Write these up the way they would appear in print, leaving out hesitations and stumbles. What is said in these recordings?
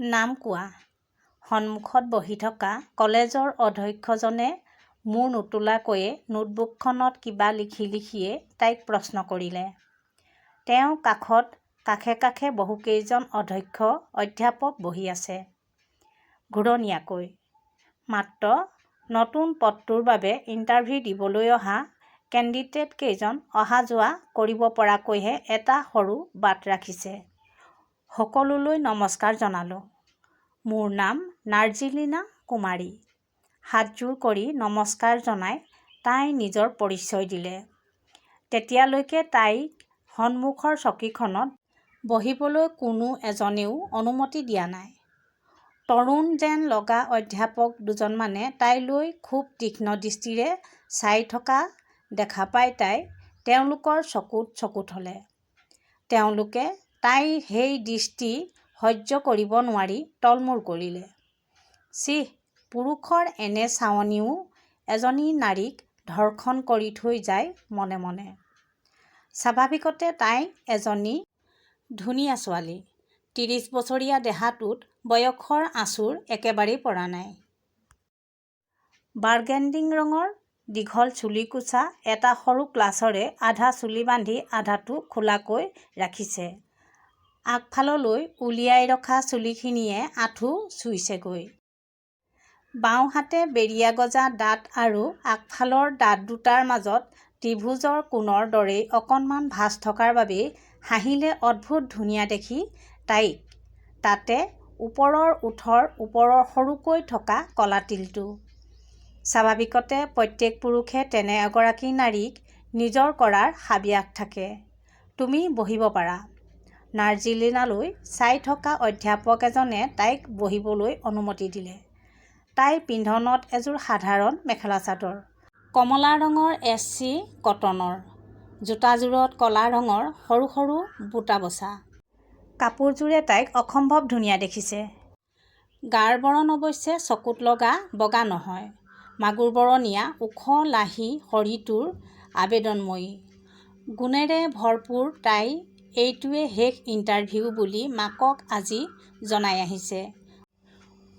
নাম কোৱা। সন্মুখত বহি থকা কলেজৰ অধ্যক্ষজনে মূৰ নোতোলাকৈয়ে নোটবুকখনত কিবা লিখিয়ে তাইক প্ৰশ্ন কৰিলে। তেওঁৰ কাষত কাষে কাষে বহুকেইজন অধ্যক্ষ অধ্যাপক বহি আছে। ঘূৰণীয়াকৈ। মাত্ৰ নতুন পদটোৰ বাবে ইণ্টাৰভিউ দিবলৈ অহা কেণ্ডিডেট কেইজন অহা-যোৱা কৰিব পৰাকৈহে এটা সৰু বাট ৰাখিছে। সকলোলৈ নমস্কাৰ জনালোঁ। মোৰ নাম নাৰ্জিলিনা কুমাৰী। হাতযোৰ কৰি নমস্কাৰ জনাই তাই নিজৰ পৰিচয় দিলে। তেতিয়ালৈকে তাইক সন্মুখৰ চকীখনত বহিবলৈ কোনো এজনেও অনুমতি দিয়া নাই। তৰুণ যেন লগা অধ্যাপক দুজনমানে তাইলৈ খুব তীক্ষ্ণ দৃষ্টিৰে চাই থকা দেখা পাই তাই তেওঁলোকৰ চকুত চকু থলে। তেওঁলোকে তাইৰ সেই দৃষ্টি সহ্য কৰিব নোৱাৰি তলমূৰ কৰিলে। ছিঃ, পুৰুষৰ এনে চাৱনিও এজনী নাৰীক ধৰ্ষণ কৰি থৈ যায় মনে মনে। স্বাভাৱিকতে তাই এজনী ধুনীয়া ছোৱালী। ৩০ বছৰীয়া দেহাটোত বয়সৰ আঁচোৰ একেবাৰেই পৰা নাই। বাৰ্গেণ্ডি ৰঙৰ দীঘল চুলিকোছা এটা সৰু ক্লাচৰে আধা চুলি বান্ধি আধাটো খোলাকৈ ৰাখিছে। আগফাললৈ উলিয়াই ৰখা চুলিখিনিয়ে আঁঠু চুইছেগৈ। বাওঁহাতে বেৰিয়া গজা দাঁত আৰু আগফালৰ দাঁত দুটাৰ মাজত ত্ৰিভুজৰ কোণৰ দৰেই অকণমান ভাঁজ থকাৰ বাবেই হাঁহিলে অদ্ভুত ধুনীয়া দেখি তাইক। তাতে ওপৰৰ ওঠৰ ওপৰৰ সৰুকৈ থকা কলা তিলটো। স্বাভাৱিকতে প্ৰত্যেক পুৰুষে তেনে এগৰাকী নাৰীক নিজৰ কৰাৰ হাবিয়াস থাকে। তুমি বহিব পাৰা। নাৰ্জিলিনালৈ চাই থকা অধ্যাপক এজনে তাইক বহিবলৈ অনুমতি দিলে। তাইৰ পিন্ধনত এযোৰ সাধাৰণ মেখেলা-চাদৰ। কমলা ৰঙৰ এছ.চি. কটনৰ। জোতাযোৰত কলা ৰঙৰ সৰু সৰু বুটা বচা। কাপোৰযোৰে তাইক অসম্ভৱ ধুনীয়া দেখিছে। গাৰ বৰণ অৱশ্যে চকুত লগা বগা নহয়। মাগুৰ বৰণীয়া ওখ লাহি শৰীৰটোৰ আবেদনময়ী। গুণেৰে ভৰপূৰ তাই এইটোৱে শেষ ইণ্টাৰভিউ বুলি মাকক আজি জনাই আহিছে।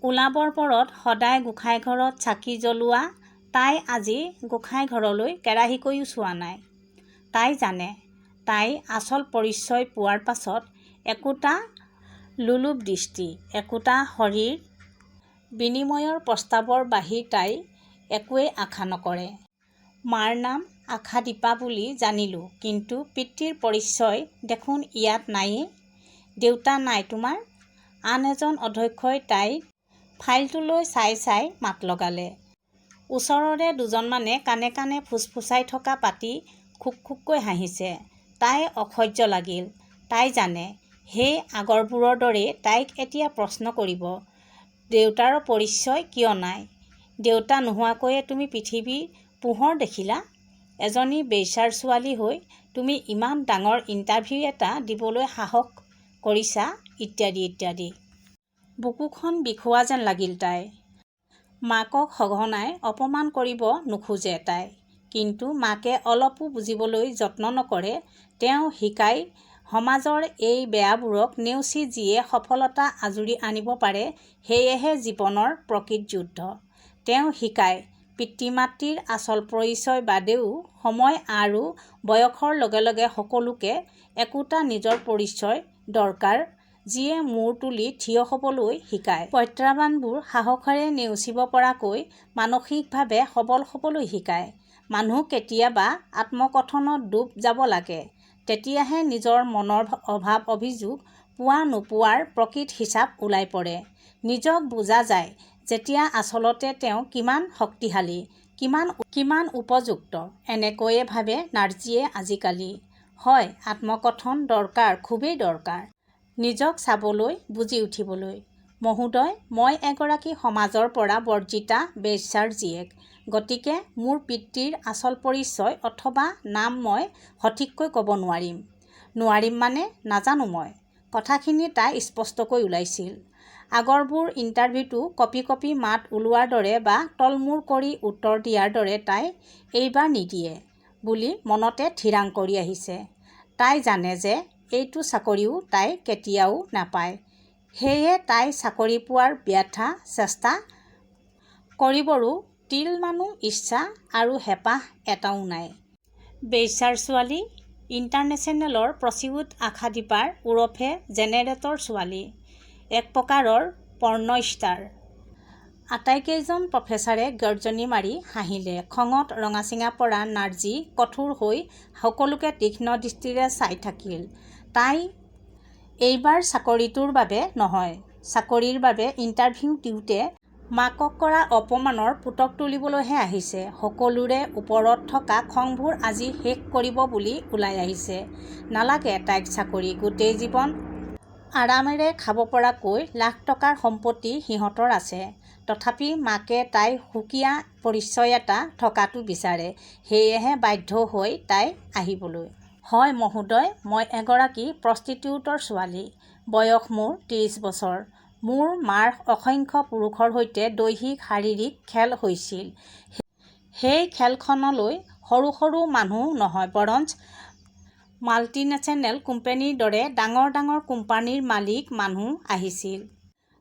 ওলাবৰ পৰত সদায় গোঁসাইঘৰত চাকি জ্বলোৱা তাই আজি গোঁসাইঘৰলৈ কেৰাহীকৈও চোৱা নাই। তাই জানে, তাইৰ আচল পৰিচয় পোৱাৰ পাছত একোটা লোলুপ দৃষ্টি, একোটা শৰীৰ বিনিময়ৰ প্ৰস্তাৱৰ বাহিৰ তাই একোৱেই আশা নকৰে। মাৰ নাম আশাদীপা বুলি জানিলোঁ, কিন্তু পিতৃৰ পৰিচয় দেখোন ইয়াত নায়েই। দেউতা নাই তোমাৰ? আন এজন অধ্যক্ষই তাইৰ ফাইলটোলৈ চাই চাই মাত লগালে। ওচৰৰে দুজনমানে কাণে কাণে ফুচফুচাই থকা পাতি খুক খুককৈ হাঁহিছে। তাইৰ অসহ্য লাগিল। তাই জানে, সেই আগৰবোৰৰ দৰেই তাইক এতিয়া প্ৰশ্ন কৰিব, দেউতাৰ পৰিচয় কিয় নাই? দেউতা নোহোৱাকৈয়ে তুমি পৃথিৱীৰ পোহৰ দেখিলা? এজনী বেশ্যাৰ ছোৱালী হৈ তুমি ইমান ডাঙৰ ইণ্টাৰভিউ এটা দিবলৈ সাহস কৰিছা ইত্যাদি ইত্যাদি। বুকুখন বিষোৱা যেন লাগিল তাইৰ। মাকক সঘনাই অপমান কৰিব নোখোজে তাই। কিন্তু মাকে অলপো বুজিবলৈ যত্ন নকৰে। তেওঁ শিকায় সমাজৰ এই বেয়াবোৰক নেওচি যিয়ে সফলতা আঁজুৰি আনিব পাৰে সেয়েহে জীৱনৰ প্ৰকৃত যুদ্ধ। তেওঁ শিকায় পিতৃ-মাতৃৰ আচল পৰিচয় বাদেও সময় আৰু বয়সৰ লগে লগে সকলোকে একোটা নিজৰ পৰিচয় দৰকাৰ যিয়ে মূৰ তুলি থিয় হ'বলৈ শিকায়। প্ৰত্যাহ্বানবোৰ সাহসেৰে নেওচিব পৰাকৈ মানসিকভাৱে সবল হ'বলৈ শিকায়। মানুহ কেতিয়াবা আত্মকথনত ডুব যাব লাগে। তেতিয়াহে নিজৰ মনৰ অভাৱ অভিযোগ পোৱা নোপোৱাৰ প্ৰকৃত হিচাপ ওলাই পৰে। নিজক বুজা যায় যেতিয়া আচলতে তেওঁ কিমান শক্তিশালী, কিমান উপযুক্ত। এনেকৈয়ে ভাবে নাৰ্জিয়ে আজিকালি। হয়, আত্মকথন দৰকাৰ, খুবেই দৰকাৰ। নিজক চাবলৈ, বুজি উঠিবলৈ। মহোদয়, মই এগৰাকী সমাজৰ পৰা বৰ্জিতা বেশ্যাৰ জীয়েক। গতিকে মোৰ পিতৃৰ আচল পৰিচয় অথবা নাম মই সঠিককৈ ক'ব নোৱাৰিম। নোৱাৰিম মানে নাজানো মই। কথাখিনি তাই স্পষ্টকৈ ওলাইছিল। আগৰবোৰ ইণ্টাৰভিউতো কঁপি কঁপি মাত ওলোৱাৰ দৰে বা তলমূৰ কৰি উত্তৰ দিয়াৰ দৰে তাই এইবাৰ নিদিয়ে বুলি মনতে থিৰাং কৰি আহিছে। তাই জানে যে এইটো চাকৰিও তাই কেতিয়াও নাপায়। সেয়ে তাই চাকৰি পোৱাৰ ব্যৰ্থা চেষ্টা কৰিবৰো তিলমানো ইচ্ছা আৰু হেঁপাহ এটাও নাই। বেশ্যাৰ ছোৱালী ইণ্টাৰনেশ্যনেলৰ প্ৰচিউড আশাদীপাৰ ওৰফে জেনেৰেটৰ ছোৱালী, এক প্ৰকাৰৰ পৰ্ণ ষ্টাৰ। আটাইকেইজন প্ৰফেচাৰে গৰ্জনি মাৰি হাঁহিলে। খঙত ৰঙাচিঙা পৰা নাৰ্জী কঠোৰ হৈ সকলোকে তীক্ষ্ণ দৃষ্টিৰে চাই থাকিল। তাই এইবাৰ চাকৰিটোৰ বাবে নহয়, চাকৰিৰ বাবে ইণ্টাৰভিউ দিওঁতে মাকক কৰা অপমানৰ পুতক তুলিবলৈহে আহিছে। সকলোৰে ওপৰত থকা খংবোৰ আজি শেষ কৰিব বুলি ওলাই আহিছে। নালাগে তাইক চাকৰি, গোটেই জীৱন আৰামেৰে খাব পৰাকৈ লাখ টকাৰ সম্পত্তি সিহঁতৰ আছে। তথাপি মাকে তাইৰ সুকীয়া পৰিচয় এটা থকাটো বিচাৰে। সেয়েহে বাধ্য হৈ তাই আহিবলৈ। হয় মহোদয়, মই এগৰাকী প্ৰষ্টিটিউটৰ ছোৱালী। বয়স মোৰ 30 বছৰ। মোৰ মাৰ অসংখ্য পুৰুষৰ সৈতে দৈহিক শাৰীৰিক খেল হৈছিল। সেই খেলখনলৈ সৰু সৰু মানুহ নহয়, বৰঞ্চ মাল্টিনেশ্যনেল কোম্পানীৰ দৰে ডাঙৰ ডাঙৰ কোম্পানীৰ মালিক মানুহ আহিছিল,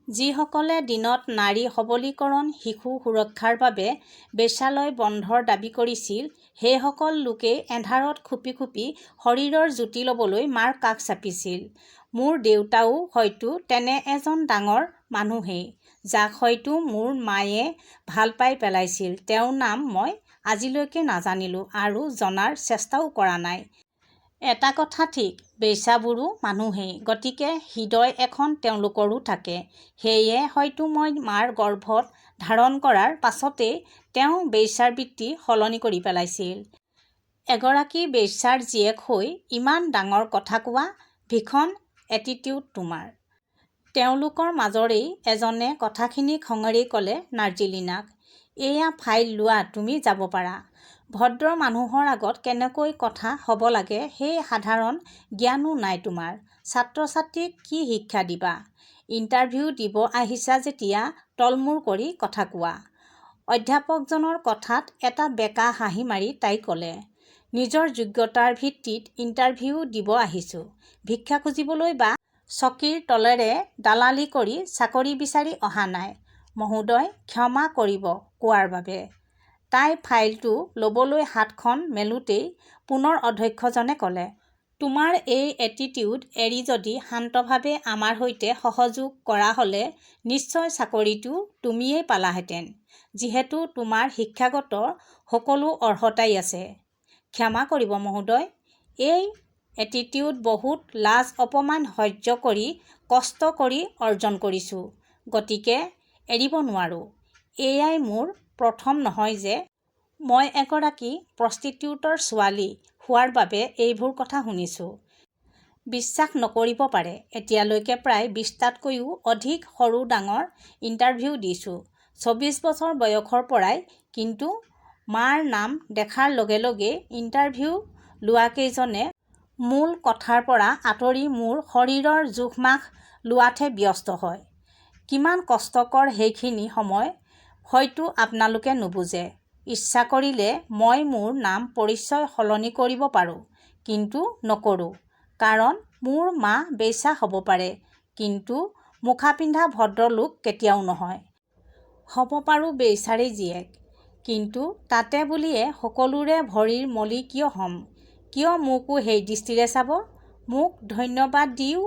যিসকলে দিনত নাৰী সবলীকৰণ, শিশু সুৰক্ষাৰ বাবে বেশ্যালয় বন্ধৰ দাবী কৰিছিল। সেইসকল লোকেই এন্ধাৰত খুপি খুপি শৰীৰৰ জুতি ল'বলৈ মাৰ কাষ চাপিছিল। মোৰ দেউতাও হয়তো তেনে এজন ডাঙৰ মানুহেই, যাক হয়তো মোৰ মায়ে ভাল পাই পেলাইছিল। তেওঁৰ নাম মই আজিলৈকে নাজানিলোঁ আৰু জনাৰ চেষ্টাও কৰা নাই। এটা কথা ঠিক, বেশ্যাবোৰো মানুহেই, গতিকে হৃদয় এখন তেওঁলোকৰো থাকে। সেয়ে হয়তো মই মাৰ গৰ্ভত ধাৰণ কৰাৰ পাছতেই তেওঁ বেশ্যাৰ বৃত্তি সলনি কৰি পেলাইছিল। এগৰাকী বেশ্যাৰ জীয়েক হৈ ইমান ডাঙৰ কথা কোৱা, ভীষণ এটিটিউড তোমাৰ। তেওঁলোকৰ মাজৰেই এজনে কথাখিনি খঙেৰে ক'লে নাৰ্জিলিনাক, এয়া ফাইল লোৱা, তুমি যাব পাৰা। ভদ্ৰ মানুহৰ আগত কেনেকৈ কথা হ'ব লাগে সেই সাধাৰণ জ্ঞানো নাই তোমাৰ। ছাত্ৰ-ছাত্ৰীক কি শিক্ষা দিবা? ইণ্টাৰভিউ দিব আহিছা যেতিয়া তলমূৰ কৰি কথা কোৱা। অধ্যাপকজনৰ কথাত এটা বেঁকা হাঁহি মাৰি তাই ক'লে, নিজৰ যোগ্যতাৰ ভিত্তিত ইণ্টাৰভিউ দিব আহিছোঁ, ভিক্ষা খুজিবলৈ বা চকীৰ তলেৰে দালালি কৰি চাকৰি বিচাৰি অহা নাই। মহোদয়, ক্ষমা কৰিব কোৱাৰ বাবে। তাই ফাইলটো ল'বলৈ হাতখন মেলোঁতেই পুনৰ অধ্যক্ষজনে ক'লে, তোমাৰ এই এটিটিউড এৰি যদি শান্তভাৱে আমাৰ সৈতে সহযোগ কৰা হ'লে নিশ্চয় চাকৰিটো তুমিয়েই পালাহেঁতেন, যিহেতু তোমাৰ শিক্ষাগত সকলো অৰ্হতাই আছে। ক্ষমা কৰিব মহোদয়, এই এটিটিউড বহুত লাজ অপমান সহ্য কৰি কষ্ট কৰি অৰ্জন কৰিছোঁ, গতিকে এৰিব নোৱাৰোঁ। এয়াই মোৰ প্ৰথম নহয় যে মই এগৰাকী প্ৰষ্টিটিউটৰ ছোৱালী হোৱাৰ বাবে এইবোৰ কথা শুনিছোঁ। বিশ্বাস নকৰিব পাৰে, এতিয়ালৈকে প্ৰায় 20টাতকৈও অধিক সৰু ডাঙৰ ইণ্টাৰভিউ দিছোঁ, 24 বছৰ বয়সৰ পৰাই। কিন্তু মাৰ নাম দেখাৰ লগে লগে ইণ্টাৰভিউ লোৱাকেইজনে মূল কথাৰ পৰা আঁতৰি মোৰ শৰীৰৰ জোখ-মাখ লোৱাতহে ব্যস্ত হয়। কিমান কষ্টকৰ সেইখিনি সময় হয়তো আপোনালোকে নুবুজে। ইচ্ছা কৰিলে মই মোৰ নাম পৰিচয় সলনি কৰিব পাৰোঁ, কিন্তু নকৰোঁ। কাৰণ মোৰ মা বেশ্যা হ'ব পাৰে, কিন্তু মুখা পিন্ধা ভদ্ৰলোক কেতিয়াও নহয়। হ'ব পাৰোঁ বেশ্যাৰে জীয়েক, কিন্তু তাতে বুলিয়ে সকলোৰে ভৰিৰ মলি কিয় হ'ম? কিয় মোকো সেই দৃষ্টিৰে চাব? মোক ধন্যবাদ দিও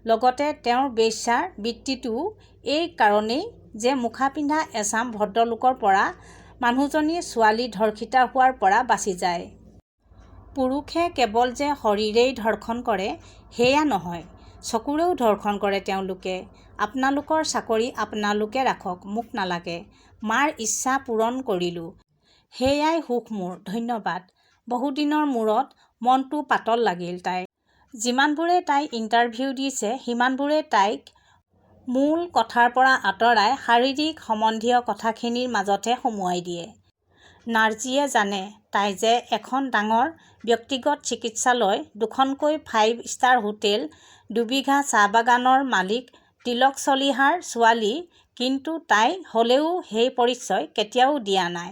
লগতে তেওঁৰ বেশ্যাৰ বৃত্তিটোও এই কাৰণেই যে মুখা পিন্ধা এচাম ভদ্ৰলোকৰ পৰা মানুহজনী ছোৱালী ধৰ্ষিতা হোৱাৰ পৰা বাচি যায়। পুৰুষে কেৱল যে শৰীৰেই ধৰ্ষণ কৰে সেয়া নহয়, চকুৰেও ধৰ্ষণ কৰে তেওঁলোকে। আপোনালোকৰ চাকৰি আপোনালোকে ৰাখক, মোক নালাগে। মাৰ ইচ্ছা পূৰণ কৰিলোঁ, সেয়াই সুখ মোৰ। ধন্যবাদ। বহুদিনৰ মূৰত মনটো পাতল লাগিল তাইৰ। যিমানবোৰে তাই ইণ্টাৰভিউ দিছে সিমানবোৰে তাইক মূল কথাৰ পৰা আঁতৰাই শাৰীৰিক সম্বন্ধীয় কথাখিনিৰ মাজতহে সুমুৱাই দিয়ে। নাৰ্জীয়ে জানে তাই যে এখন ডাঙৰ ব্যক্তিগত চিকিৎসালয়, দুখনকৈ 5 ষ্টাৰ হোটেল, 2 বিঘা চাহ বাগানৰ মালিক তিলক চলিহাৰ ছোৱালী, কিন্তু তাই হ'লেও সেই পৰিচয় কেতিয়াও দিয়া নাই,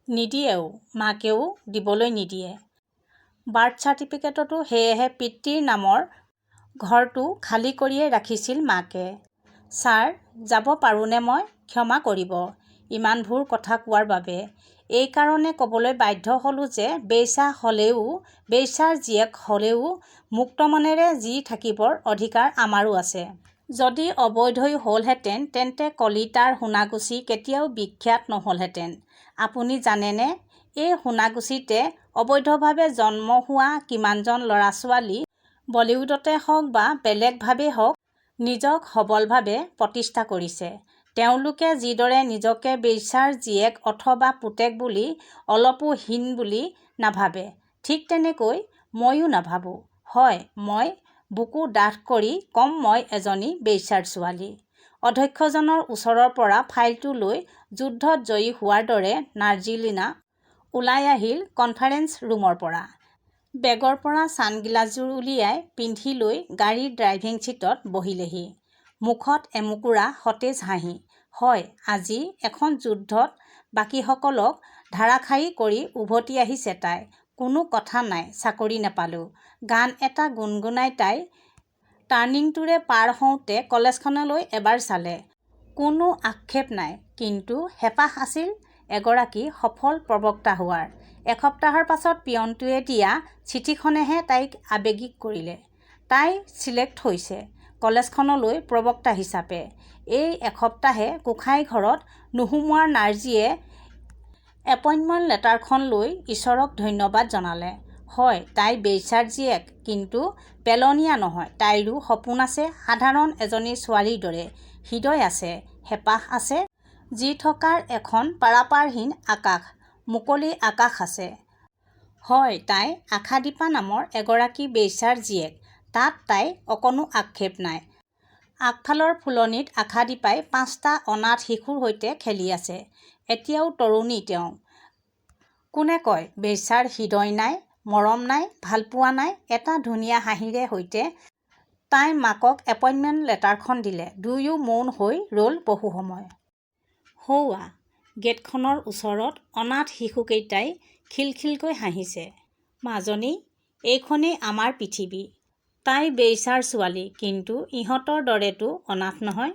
নিদিয়েও, মাকেও দিবলৈ নিদিয়ে। বাৰ্থ চাৰ্টিফিকেটতো সেয়েহে পিতৃৰ নামৰ ঘৰটো খালী কৰিয়েই ৰাখিছিল মাকে। ছাৰ, যাব পাৰোঁনে মই? ক্ষমা কৰিব ইমানবোৰ কথা কোৱাৰ বাবে। এই কাৰণে ক'বলৈ বাধ্য হ'লোঁ যে বেশ্যা হ'লেও, বেশ্যাৰ জীয়েক হ'লেও মুক্ত মনেৰে জি থাকিবৰ অধিকাৰ আমাৰো আছে। যদি অবৈধই হ'লহেঁতেন তেন্তে কলিতাৰ সোণাগুছি কেতিয়াও বিখ্যাত নহ'লহেঁতেন। আপুনি জানেনে, এই সোণাগুছিতে অবৈধভাৱে জন্ম হোৱা কিমানজন ল'ৰা-ছোৱালী বলিউডতে হওক বা বেলেগভাৱেই হওক নিজক সবলভাৱে প্ৰতিষ্ঠা কৰিছে। তেওঁলোকে যিদৰে নিজকে বেশ্যাৰ জীয়েক অথবা পুতেক বুলি অলপো হীন বুলি নাভাবে, ঠিক তেনেকৈ ময়ো নাভাবোঁ। হয়, মই বুকু ডাঠ কৰি কম, মই এজনী বেশ্যাৰ ছোৱালী। অধ্যক্ষজনৰ ওচৰৰ পৰা ফাইলটো লৈ যুদ্ধত জয়ী হোৱাৰ দৰে নাৰ্জিলিনা ওলাই আহিল কনফাৰেন্স ৰুমৰ পৰা। বেগৰ পৰা ছানগ্লাছযোৰ উলিয়াই পিন্ধি লৈ গাড়ীৰ ড্ৰাইভিং ছিটত বহিলেহি। মুখত এমুকুৰা সতেজ হাঁহি। হয়, আজি এখন যুদ্ধত বাকীসকলক ধাৰাশায়ী কৰি উভতি আহিছে তাই। কোনো কথা নাই, চাকৰি নাপালেও। গান এটা গুণগুণাই তাই টাৰ্ণিংটোৰে পাৰ হওঁতে কলেজখনলৈ এবাৰ চালে। কোনো আক্ষেপ নাই, কিন্তু হেঁপাহ আছিল এগৰাকী সফল প্ৰবক্তা হোৱাৰ। এসপ্তাহৰ পাছত পিয়নটোৱে দিয়া চিঠিখনেহে তাইক আৱেগিক কৰিলে। তাই চিলেক্ট হৈছে কলেজখনলৈ প্ৰবক্তা হিচাপে। এই এসপ্তাহে গোঁসাই ঘৰত নোসোমোৱাৰ নাৰ্জীয়ে এপইণ্টমেণ্ট লেটাৰখন লৈ ঈশ্বৰক ধন্যবাদ জনালে। হয়, তাই বেশ্যাৰ জীয়েক, কিন্তু পেলনীয়া নহয়। তাইৰো সপোন আছে সাধাৰণ এজনী ছোৱালীৰ দৰে। হৃদয় আছে, হেঁপাহ আছে, জি থকাৰ এখন পাৰাপাৰহীন আকাশ, মুকলি আকাশ আছে। হয়, তাই আশাদীপা নামৰ এগৰাকী বেশ্যাৰ জীয়েক। তাত তাইৰ অকণো আক্ষেপ নাই। আগফালৰ ফুলনিত আশাদীপাই ৫টা অনাথ শিশুৰ সৈতে খেলি আছে। এতিয়াও তৰুণী তেওঁ। কোনে কয় বেশ্যাৰ হৃদয় নাই, মৰম নাই, ভালপোৱা নাই? এটা ধুনীয়া হাঁহিৰে সৈতে তাই মাকক এপইণ্টমেণ্ট লেটাৰখন দিলে। দুয়ো মৌন হৈ ৰ'ল বহু সময়। সৌৱা গেটখনৰ ওচৰত অনাথ শিশুকেইটাই খিলখিলকৈ হাঁহিছে। মাজনী, এইখনেই আমাৰ পৃথিৱী। তাই বেশ্যাৰ ছোৱালী, কিন্তু ইহঁতৰ দৰেতো অনাথ নহয়।